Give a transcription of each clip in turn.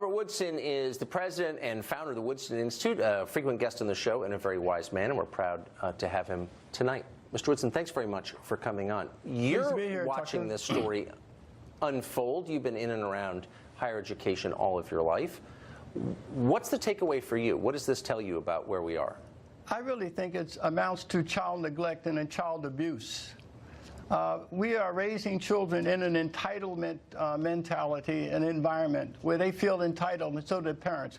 Robert Woodson is the president and founder of the Woodson Institute, a frequent guest on the show and a very wise man, and we're proud to have him tonight. Mr. Woodson, thanks very much for coming on. You're watching this story unfold. You've been in and around higher education all of your life. What's the takeaway for you? What does this tell you about where we are? I really think it amounts to child neglect and child abuse. We are raising children in an entitlement mentality, an environment where they feel entitled, and so do parents.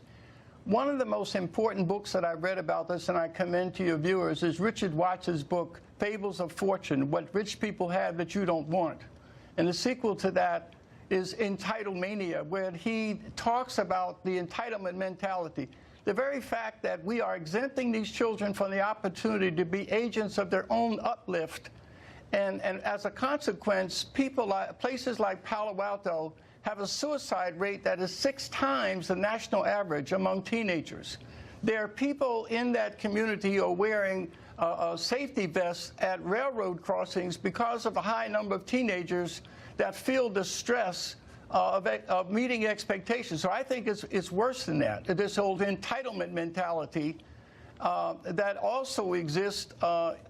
One of the most important books that I've read about this, and I commend to your viewers, is Richard Watts's book, Fables of Fortune, What Rich People Have That You Don't Want. And the sequel to that is Entitlemania, where he talks about the entitlement mentality. The very fact that we are exempting these children from the opportunity to be agents of their own uplift. And as a consequence, places like Palo Alto have a suicide rate that is 6 times the national average among teenagers. There are people in that community who are wearing safety vests at railroad crossings because of a high number of teenagers that feel the stress of meeting expectations. So I think it's worse than that, this old entitlement mentality that also exists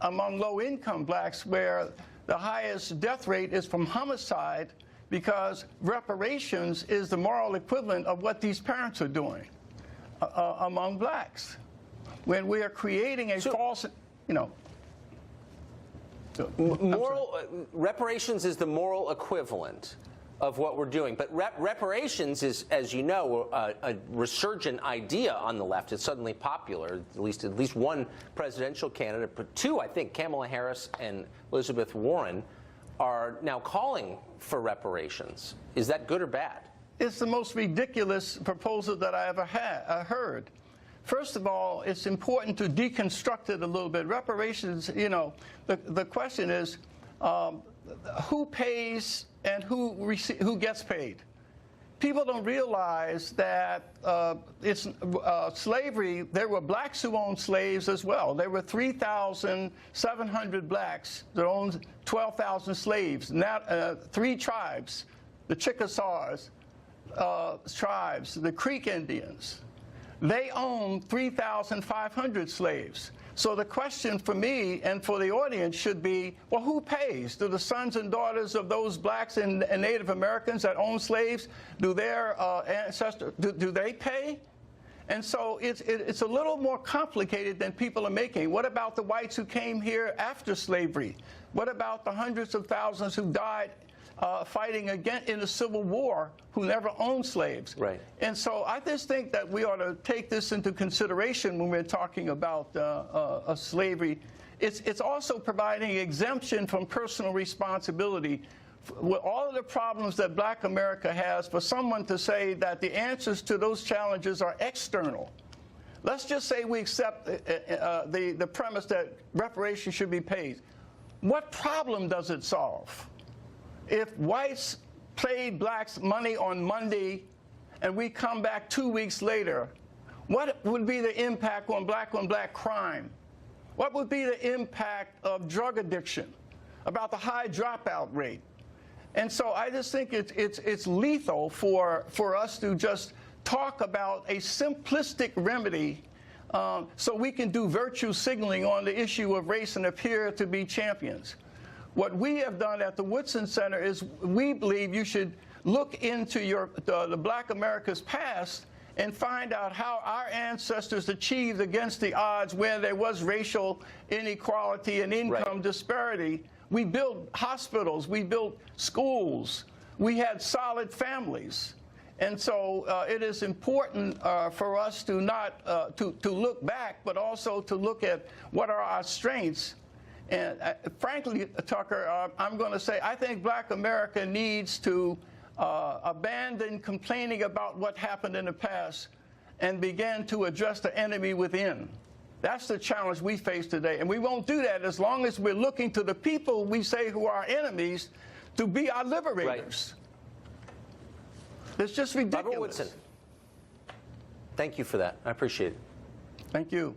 among low-income blacks, where the highest death rate is from homicide, because reparations is the moral equivalent of what these parents are doing among blacks. When we are creating a false, reparations is the moral equivalent of what we're doing. But reparations is, as you know, a resurgent idea on the left. It's suddenly popular. At least one presidential candidate, but 2, I think, Kamala Harris and Elizabeth Warren, are now calling for reparations. Is that good or bad? It's the most ridiculous proposal that I ever heard. First of all, it's important to deconstruct it a little bit. Reparations, the question is, who pays and who gets paid? People don't realize that it's slavery. There were blacks who owned slaves as well. There were 3,700 blacks that owned 12,000 slaves. Now, 3 tribes, the Chickasaws tribes, the Creek Indians, they owned 3,500 slaves. So the question for me and for the audience should be, well, who pays? Do the sons and daughters of those blacks and Native Americans that own slaves, do their ancestors, do they pay? And so it's a little more complicated than people are making. What about the whites who came here after slavery? What about the hundreds of thousands who died fighting again in the Civil War, who never owned slaves? Right. And so I just think that we ought to take this into consideration when we're talking about slavery. It's also providing exemption from personal responsibility. With all of the problems that Black America has, for someone to say that the answers to those challenges are external. Let's just say we accept the premise that reparations should be paid. What problem does it solve? If whites paid blacks money on Monday and we come back 2 weeks later, what would be the impact on black crime? What would be the impact of drug addiction, about the high dropout rate? And so I just think it's lethal for us to just talk about a simplistic remedy so we can do virtue signaling on the issue of race and appear to be champions. What we have done at the Woodson Center is we believe you should look into the Black America's past and find out how our ancestors achieved against the odds where there was racial inequality and income disparity. We built hospitals, we built schools, we had solid families. And so it is important for us to not to look back, but also to look at what are our strengths. And frankly, Tucker, I'm going to say I think Black America needs to abandon complaining about what happened in the past and begin to address the enemy within. That's the challenge we face today. And we won't do that as long as we're looking to the people we say who are our enemies to be our liberators. It's just ridiculous. Robert Woodson, thank you for that. I appreciate it. Thank you.